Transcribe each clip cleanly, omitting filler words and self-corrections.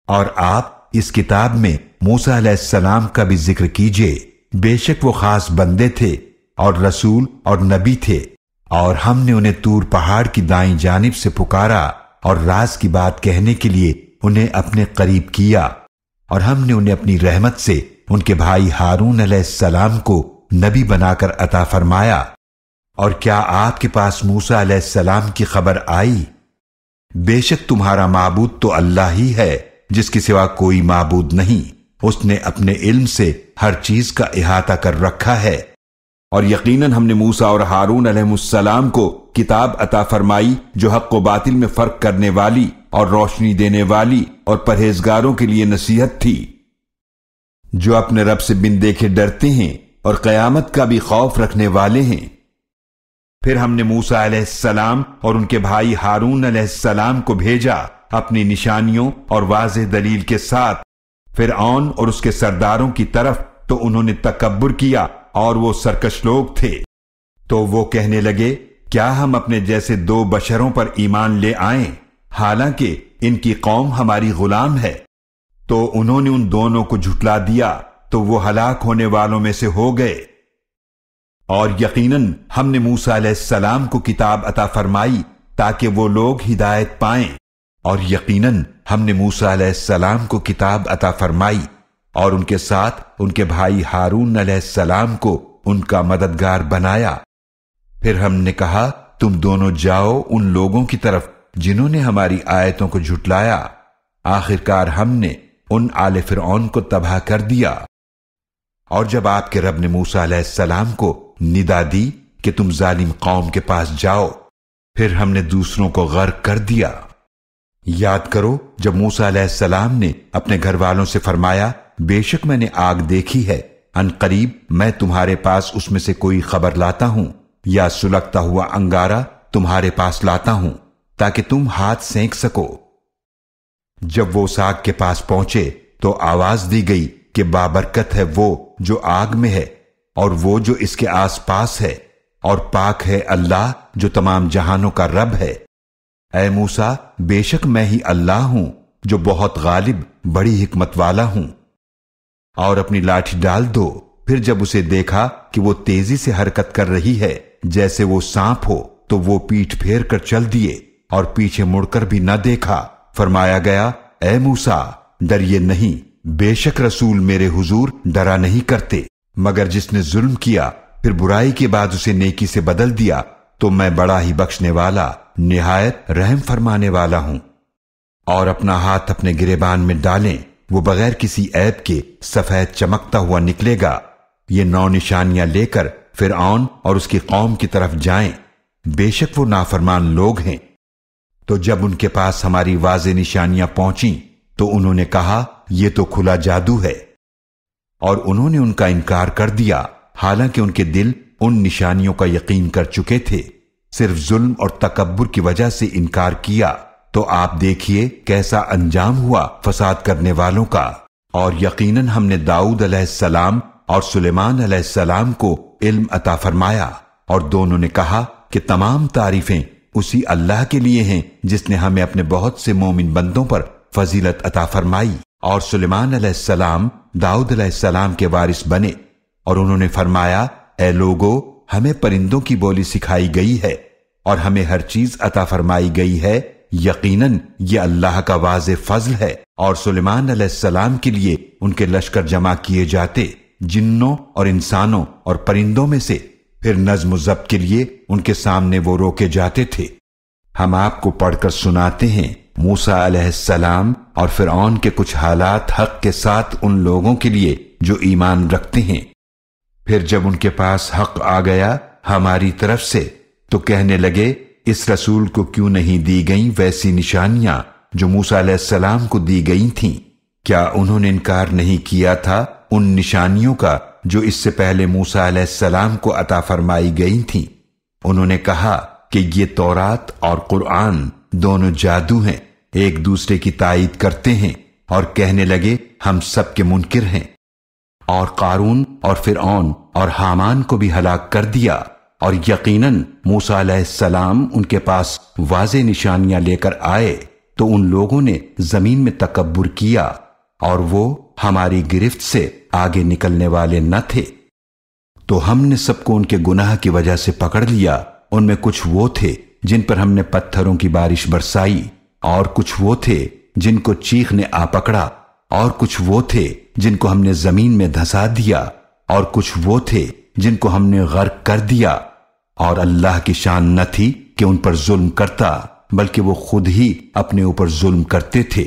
اور آپ اس کتاب میں موسیٰ علیہ السلام کا بھی ذکر کیجئے، بے شک وہ خاص بندے تھے اور رسول اور نبی تھے، اور ہم نے انہیں طور پہاڑ کی دائیں جانب سے پکارا اور راز کی بات کہنے کے لیے انہیں اپنے قریب کیا، اور ہم نے انہیں اپنی رحمت سے ان کے بھائی ہارون علیہ السلام کو نبی بنا کر عطا فرمایا۔ اور کیا آپ کے پاس موسیٰ علیہ السلام کی خبر آئی؟ بے شک تمہارا معبود تو اللہ ہی ہے، جس کے سوا کوئی معبود نہیں، اس نے اپنے علم سے ہر چیز کا احاطہ کر رکھا ہے۔ اور یقیناً ہم نے موسیٰ اور ہارون علیہ السلام کو کتاب عطا فرمائی جو حق و باطل میں فرق کرنے والی اور روشنی دینے والی اور پرہیزگاروں کے لیے نصیحت تھی، جو اپنے رب سے بن دیکھے ڈرتے ہیں اور قیامت کا بھی خوف رکھنے والے ہیں۔ پھر ہم نے موسیٰ علیہ السلام اور ان کے بھائی ہارون علیہ السلام کو بھیجا اپنی نشانیوں اور واضح دلیل کے ساتھ فرعون اور اس کے سرداروں کی طرف، تو انہوں نے تکبر کیا اور وہ سرکش لوگ تھے۔ تو وہ کہنے لگے، کیا ہم اپنے جیسے دو بشروں پر ایمان لے آئیں، حالانکہ ان کی قوم ہماری غلام ہے؟ تو انہوں نے ان دونوں کو جھٹلا دیا، تو وہ ہلاک ہونے والوں میں سے ہو گئے۔ اور یقیناً ہم نے موسیٰ علیہ السلام کو کتاب عطا فرمائی تاکہ وہ لوگ ہدایت پائیں، اور یقیناً ہم نے موسیٰ علیہ السلام کو کتاب عطا فرمائی اور ان کے ساتھ ان کے بھائی ہارون علیہ السلام کو ان کا مددگار بنایا۔ پھر ہم نے کہا، تم دونوں جاؤ ان لوگوں کی طرف جنہوں نے ہماری آیتوں کو جھٹلایا، آخرکار ہم نے ان آل فرعون کو تباہ کر دیا۔ اور جب آپ کے رب نے موسیٰ علیہ السلام کو ندا دی کہ تم ظالم قوم کے پاس جاؤ، پھر ہم نے دوسروں کو غرق کر دیا۔ یاد کرو جب موسیٰ علیہ السلام نے اپنے گھر والوں سے فرمایا، بے شک میں نے آگ دیکھی ہے، ان قریب میں تمہارے پاس اس میں سے کوئی خبر لاتا ہوں، یا سلگتا ہوا انگارہ تمہارے پاس لاتا ہوں تاکہ تم ہاتھ سینک سکو۔ جب وہ اس آگ کے پاس پہنچے تو آواز دی گئی کہ بابرکت ہے وہ جو آگ میں ہے اور وہ جو اس کے آس پاس ہے، اور پاک ہے اللہ جو تمام جہانوں کا رب ہے۔ اے موسیٰ، بے شک میں ہی اللہ ہوں جو بہت غالب بڑی حکمت والا ہوں۔ اور اپنی لاٹھی ڈال دو۔ پھر جب اسے دیکھا کہ وہ تیزی سے حرکت کر رہی ہے جیسے وہ سانپ ہو، تو وہ پیٹھ پھیر کر چل دیے اور پیچھے مڑ کر بھی نہ دیکھا۔ فرمایا گیا، اے موسیٰ، ڈریے نہیں، بے شک رسول میرے حضور ڈرا نہیں کرتے، مگر جس نے ظلم کیا پھر برائی کے بعد اسے نیکی سے بدل دیا تو میں بڑا ہی بخشنے والا نہایت رحم فرمانے والا ہوں۔ اور اپنا ہاتھ اپنے گریبان میں ڈالیں، وہ بغیر کسی عیب کے سفید چمکتا ہوا نکلے گا۔ یہ 9 نشانیاں لے کر فرعون اور اس کی قوم کی طرف جائیں، بے شک وہ نافرمان لوگ ہیں۔ تو جب ان کے پاس ہماری واضح نشانیاں پہنچیں تو انہوں نے کہا، یہ تو کھلا جادو ہے، اور انہوں نے ان کا انکار کر دیا، حالانکہ ان کے دل ان نشانیوں کا یقین کر چکے تھے، صرف ظلم اور تکبر کی وجہ سے انکار کیا۔ تو آپ دیکھیے کیسا انجام ہوا فساد کرنے والوں کا۔ اور یقیناً ہم نے داؤد علیہ السلام اور سلیمان علیہ السلام کو علم عطا فرمایا، اور دونوں نے کہا کہ تمام تعریفیں اسی اللہ کے لیے ہیں جس نے ہمیں اپنے بہت سے مومن بندوں پر فضیلت عطا فرمائی۔ اور سلیمان علیہ السلام داؤد علیہ السلام کے وارث بنے، اور انہوں نے فرمایا، اے لوگو، ہمیں پرندوں کی بولی سکھائی گئی ہے اور ہمیں ہر چیز عطا فرمائی گئی ہے، یقیناً یہ اللہ کا واضح فضل ہے۔ اور سلیمان علیہ السلام کے لیے ان کے لشکر جمع کیے جاتے، جنوں اور انسانوں اور پرندوں میں سے، پھر نظم و ضبط کے لیے ان کے سامنے وہ روکے جاتے تھے۔ ہم آپ کو پڑھ کر سناتے ہیں موسیٰ علیہ السلام اور فرعون کے کچھ حالات حق کے ساتھ ان لوگوں کے لیے جو ایمان رکھتے ہیں۔ پھر جب ان کے پاس حق آ گیا ہماری طرف سے تو کہنے لگے، اس رسول کو کیوں نہیں دی گئیں ویسی نشانیاں جو موسیٰ علیہ السلام کو دی گئی تھیں؟ کیا انہوں نے انکار نہیں کیا تھا ان نشانیوں کا جو اس سے پہلے موسیٰ علیہ السلام کو عطا فرمائی گئی تھیں؟ انہوں نے کہا کہ یہ تورات اور قرآن دونوں جادو ہیں، ایک دوسرے کی تائید کرتے ہیں، اور کہنے لگے ہم سب کے منکر ہیں۔ اور قارون اور فرعون اور حامان کو بھی ہلاک کر دیا، اور یقیناً موسیٰ علیہ السلام ان کے پاس واضح نشانیاں لے کر آئے، تو ان لوگوں نے زمین میں تکبر کیا اور وہ ہماری گرفت سے آگے نکلنے والے نہ تھے۔ تو ہم نے سب کو ان کے گناہ کی وجہ سے پکڑ لیا۔ ان میں کچھ وہ تھے جن پر ہم نے پتھروں کی بارش برسائی، اور کچھ وہ تھے جن کو چیخ نے آ پکڑا، اور کچھ وہ تھے جن کو ہم نے زمین میں دھسا دیا، اور کچھ وہ تھے جن کو ہم نے غرق کر دیا۔ اور اللہ کی شان نہ تھی کہ ان پر ظلم کرتا، بلکہ وہ خود ہی اپنے اوپر ظلم کرتے تھے۔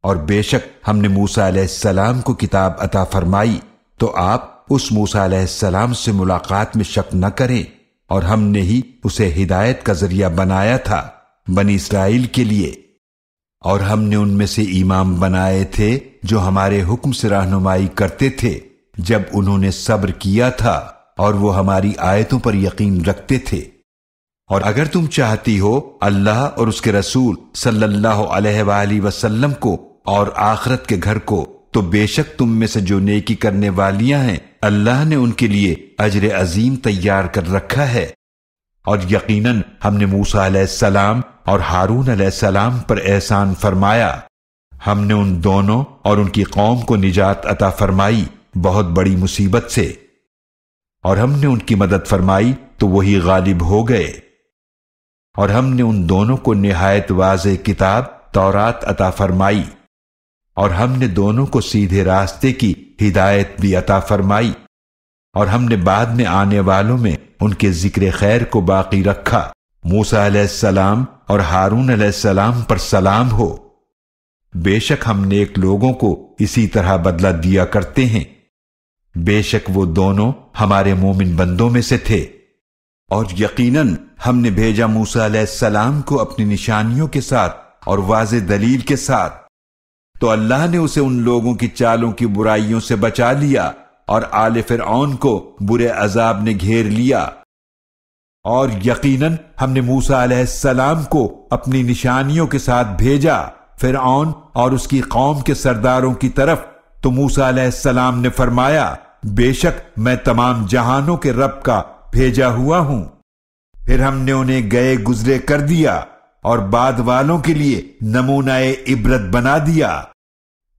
اور بے شک ہم نے موسیٰ علیہ السلام کو کتاب عطا فرمائی، تو آپ اس موسیٰ علیہ السلام سے ملاقات میں شک نہ کریں، اور ہم نے ہی اسے ہدایت کا ذریعہ بنایا تھا بنی اسرائیل کے لیے۔ اور ہم نے ان میں سے امام بنائے تھے جو ہمارے حکم سے رہنمائی کرتے تھے جب انہوں نے صبر کیا تھا، اور وہ ہماری آیتوں پر یقین رکھتے تھے۔ اور اگر تم چاہتی ہو اللہ اور اس کے رسول صلی اللہ علیہ وآلہ وسلم کو اور آخرت کے گھر کو، تو بے شک تم میں سے جو نیکی کرنے والیاں ہیں اللہ نے ان کے لیے اجر عظیم تیار کر رکھا ہے۔ اور یقیناً ہم نے موسیٰ علیہ السلام اور ہارون علیہ السلام پر احسان فرمایا۔ ہم نے ان دونوں اور ان کی قوم کو نجات عطا فرمائی بہت بڑی مصیبت سے، اور ہم نے ان کی مدد فرمائی تو وہی غالب ہو گئے۔ اور ہم نے ان دونوں کو نہایت واضح کتاب تورات عطا فرمائی، اور ہم نے دونوں کو سیدھے راستے کی ہدایت بھی عطا فرمائی، اور ہم نے بعد میں آنے والوں میں ان کے ذکر خیر کو باقی رکھا۔ موسیٰ علیہ السلام اور ہارون علیہ السلام پر سلام ہو۔ بے شک ہم نیک لوگوں کو اسی طرح بدلہ دیا کرتے ہیں، بے شک وہ دونوں ہمارے مومن بندوں میں سے تھے۔ اور یقیناً ہم نے بھیجا موسیٰ علیہ السلام کو اپنی نشانیوں کے ساتھ اور واضح دلیل کے ساتھ، تو اللہ نے اسے ان لوگوں کی چالوں کی برائیوں سے بچا لیا، اور آل فرعون کو برے عذاب نے گھیر لیا۔ اور یقیناً ہم نے موسیٰ علیہ السلام کو اپنی نشانیوں کے ساتھ بھیجا فرعون اور اس کی قوم کے سرداروں کی طرف، تو موسیٰ علیہ السلام نے فرمایا بے شک میں تمام جہانوں کے رب کا بھیجا ہوا ہوں۔ پھر ہم نے انہیں گئے گزرے کر دیا اور بعد والوں کے لیے نمونہ عبرت بنا دیا۔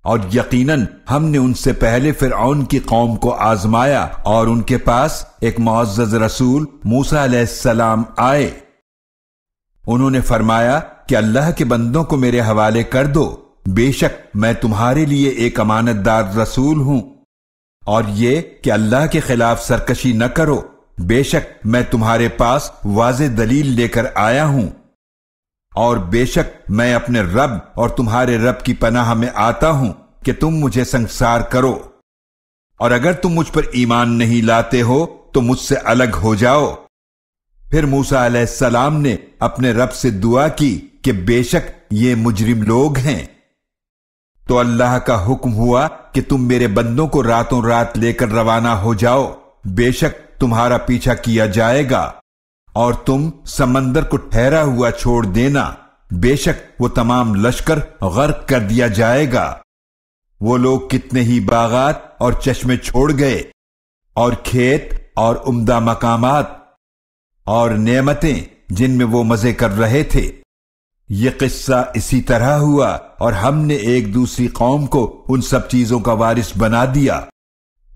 اور یقیناً ہم نے ان سے پہلے فرعون کی قوم کو آزمایا، اور ان کے پاس ایک معزز رسول موسیٰ علیہ السلام آئے۔ انہوں نے فرمایا کہ اللہ کے بندوں کو میرے حوالے کر دو، بے شک میں تمہارے لیے ایک امانت دار رسول ہوں، اور یہ کہ اللہ کے خلاف سرکشی نہ کرو، بے شک میں تمہارے پاس واضح دلیل لے کر آیا ہوں، اور بے شک میں اپنے رب اور تمہارے رب کی پناہ میں آتا ہوں کہ تم مجھے سنگسار کرو، اور اگر تم مجھ پر ایمان نہیں لاتے ہو تو مجھ سے الگ ہو جاؤ۔ پھر موسیٰ علیہ السلام نے اپنے رب سے دعا کی کہ بے شک یہ مجرم لوگ ہیں۔ تو اللہ کا حکم ہوا کہ تم میرے بندوں کو راتوں رات لے کر روانہ ہو جاؤ، بے شک تمہارا پیچھا کیا جائے گا، اور تم سمندر کو ٹھہرا ہوا چھوڑ دینا، بے شک وہ تمام لشکر غرق کر دیا جائے گا۔ وہ لوگ کتنے ہی باغات اور چشمے چھوڑ گئے، اور کھیت اور عمدہ مقامات اور نعمتیں جن میں وہ مزے کر رہے تھے۔ یہ قصہ اسی طرح ہوا، اور ہم نے ایک دوسری قوم کو ان سب چیزوں کا وارث بنا دیا۔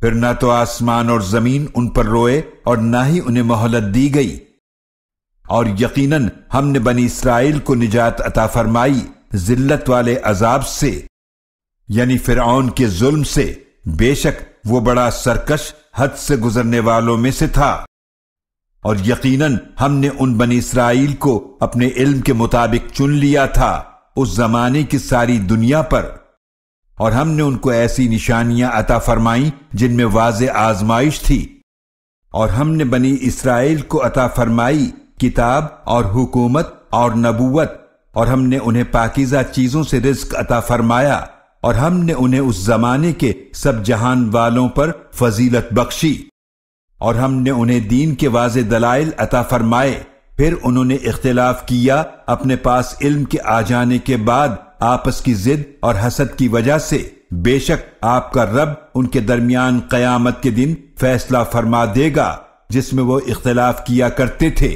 پھر نہ تو آسمان اور زمین ان پر روئے اور نہ ہی انہیں مہلت دی گئی۔ اور یقیناً ہم نے بنی اسرائیل کو نجات عطا فرمائی ذلت والے عذاب سے، یعنی فرعون کے ظلم سے، بے شک وہ بڑا سرکش حد سے گزرنے والوں میں سے تھا۔ اور یقیناً ہم نے ان بنی اسرائیل کو اپنے علم کے مطابق چن لیا تھا اس زمانے کی ساری دنیا پر، اور ہم نے ان کو ایسی نشانیاں عطا فرمائیں جن میں واضح آزمائش تھی، اور ہم نے بنی اسرائیل کو عطا فرمائی کتاب اور حکومت اور نبوت، اور ہم نے انہیں پاکیزہ چیزوں سے رزق عطا فرمایا، اور ہم نے انہیں اس زمانے کے سب جہان والوں پر فضیلت بخشی، اور ہم نے انہیں دین کے واضح دلائل عطا فرمائے۔ پھر انہوں نے اختلاف کیا اپنے پاس علم کے آ جانے کے بعد آپس کی ضد اور حسد کی وجہ سے، بے شک آپ کا رب ان کے درمیان قیامت کے دن فیصلہ فرما دے گا جس میں وہ اختلاف کیا کرتے تھے۔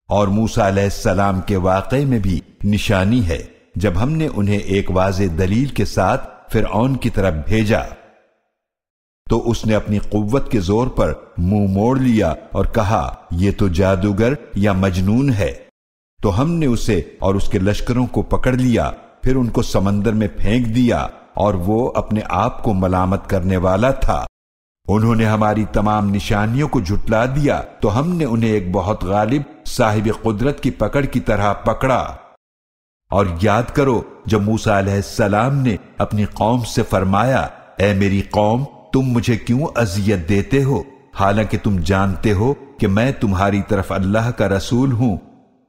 اور موسیٰ علیہ السلام کے واقعے میں بھی نشانی ہے جب ہم نے انہیں ایک واضح دلیل کے ساتھ فرعون کی طرف بھیجا تو اس نے اپنی قوت کے زور پر منہ موڑ لیا اور کہا یہ تو جادوگر یا مجنون ہے۔ تو ہم نے اسے اور اس کے لشکروں کو پکڑ لیا، پھر ان کو سمندر میں پھینک دیا، اور وہ اپنے آپ کو ملامت کرنے والا تھا۔ انہوں نے ہماری تمام نشانیوں کو جھٹلا دیا تو ہم نے انہیں ایک بہت غالب صاحب قدرت کی پکڑ کی طرح پکڑا۔ اور یاد کرو جب موسیٰ علیہ السلام نے اپنی قوم سے فرمایا، اے میری قوم، تم مجھے کیوں اذیت دیتے ہو حالانکہ تم جانتے ہو کہ میں تمہاری طرف اللہ کا رسول ہوں۔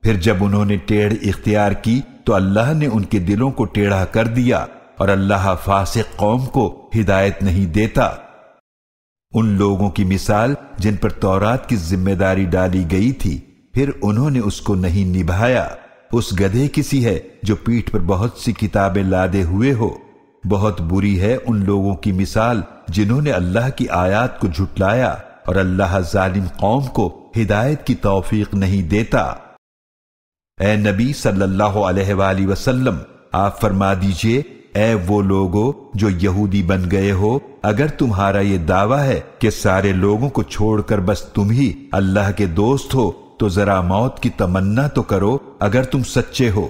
پھر جب انہوں نے ٹیڑھ اختیار کی تو اللہ نے ان کے دلوں کو ٹیڑھا کر دیا، اور اللہ فاسق قوم کو ہدایت نہیں دیتا۔ ان لوگوں کی مثال جن پر تورات کی ذمہ داری ڈالی گئی تھی، پھر انہوں نے اس کو نہیں نبھایا، اس گدھے کسی ہے جو پیٹھ پر بہت سی کتابیں لادے ہوئے ہو۔ بہت بری ہے ان لوگوں کی مثال جنہوں نے اللہ کی آیات کو جھٹلایا، اور اللہ ظالم قوم کو ہدایت کی توفیق نہیں دیتا۔ اے نبی صلی اللہ علیہ وآلہ وسلم، آپ فرما دیجئے، اے وہ لوگو جو یہودی بن گئے ہو، اگر تمہارا یہ دعویٰ ہے کہ سارے لوگوں کو چھوڑ کر بس تم ہی اللہ کے دوست ہو، تو ذرا موت کی تمنا تو کرو اگر تم سچے ہو۔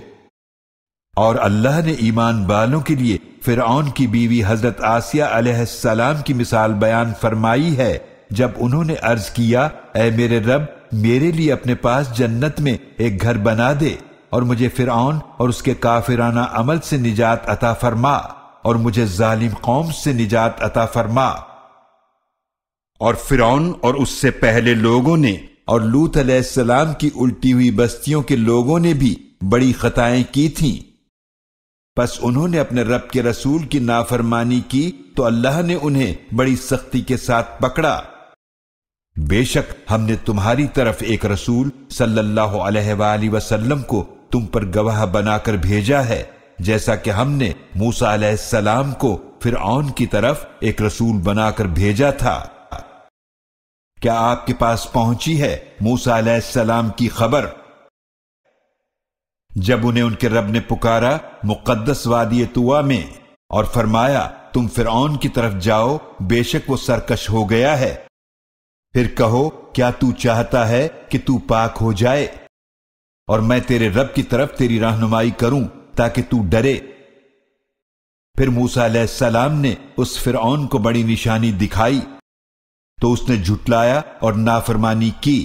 اور اللہ نے ایمان والوں کے لیے فرعون کی بیوی حضرت آسیہ علیہ السلام کی مثال بیان فرمائی ہے، جب انہوں نے عرض کیا، اے میرے رب، میرے لیے اپنے پاس جنت میں ایک گھر بنا دے، اور مجھے فرعون اور اس کے کافرانہ عمل سے نجات عطا فرما، اور مجھے ظالم قوم سے نجات عطا فرما۔ اور فرعون اور اس سے پہلے لوگوں نے اور لوط علیہ السلام کی الٹی ہوئی بستیوں کے لوگوں نے بھی بڑی خطائیں کی تھیں، پس انہوں نے اپنے رب کے رسول کی نافرمانی کی تو اللہ نے انہیں بڑی سختی کے ساتھ پکڑا۔ بے شک ہم نے تمہاری طرف ایک رسول صلی اللہ علیہ وآلہ وسلم کو تم پر گواہ بنا کر بھیجا ہے، جیسا کہ ہم نے موسیٰ علیہ السلام کو فرعون کی طرف ایک رسول بنا کر بھیجا تھا۔ کیا آپ کے پاس پہنچی ہے موسیٰ علیہ السلام کی خبر؟ جب انہیں ان کے رب نے پکارا مقدس وادی طویٰ میں اور فرمایا، تم فرعون کی طرف جاؤ، بے شک وہ سرکش ہو گیا ہے۔ پھر کہو، کیا تو چاہتا ہے کہ تو پاک ہو جائے اور میں تیرے رب کی طرف تیری رہنمائی کروں تاکہ تو ڈرے؟ پھر موسیٰ علیہ السلام نے اس فرعون کو بڑی نشانی دکھائی تو اس نے جھٹلایا اور نافرمانی کی۔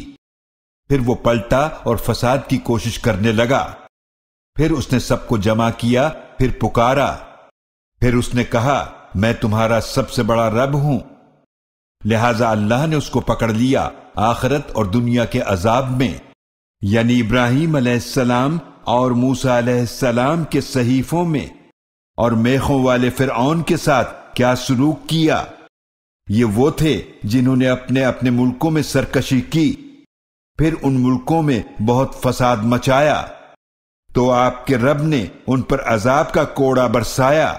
پھر وہ پلٹا اور فساد کی کوشش کرنے لگا۔ پھر اس نے سب کو جمع کیا، پھر پکارا، پھر اس نے کہا، میں تمہارا سب سے بڑا رب ہوں۔ لہذا اللہ نے اس کو پکڑ لیا آخرت اور دنیا کے عذاب میں، یعنی ابراہیم علیہ السلام اور موسیٰ علیہ السلام کے صحیفوں میں، اور میخوں والے فرعون کے ساتھ کیا سلوک کیا۔ یہ وہ تھے جنہوں نے اپنے اپنے ملکوں میں سرکشی کی، پھر ان ملکوں میں بہت فساد مچایا، تو آپ کے رب نے ان پر عذاب کا کوڑا برسایا۔